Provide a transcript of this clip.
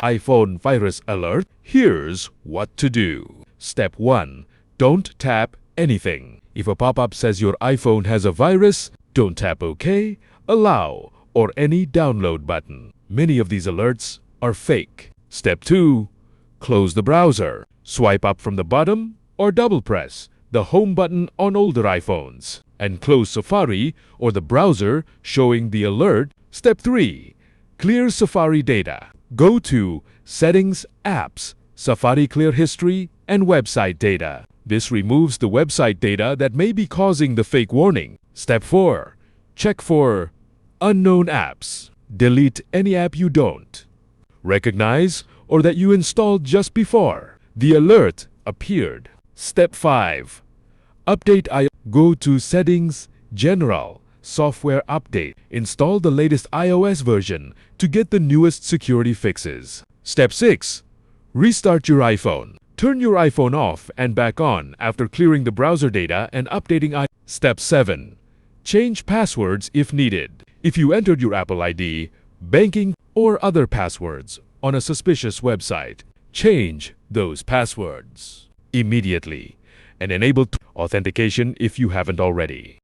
iPhone virus alert, here's what to do. Step 1. Don't tap anything. If a pop-up says your iPhone has a virus, don't tap OK, Allow, or any download button. Many of these alerts are fake. Step 2. Close the browser. Swipe up from the bottom or double press the home button on older iPhones and close Safari or the browser showing the alert. Step 3. Clear Safari data. Go to Settings, Apps, Safari Clear History, and Website Data. This removes the website data that may be causing the fake warning. Step 4. Check for unknown apps. Delete any app you don't recognize or that you installed just before the alert appeared. Step 5. Update iOS. Go to Settings, General, Software Update. Install the latest iOS version to get the newest security fixes. Step 6. Restart your iPhone. Turn your iPhone off and back on after clearing the browser data and updating iOS. Step 7. Change passwords if needed. If you entered your Apple ID, banking, or other passwords on a suspicious website, change those passwords immediately and enable authentication if you haven't already.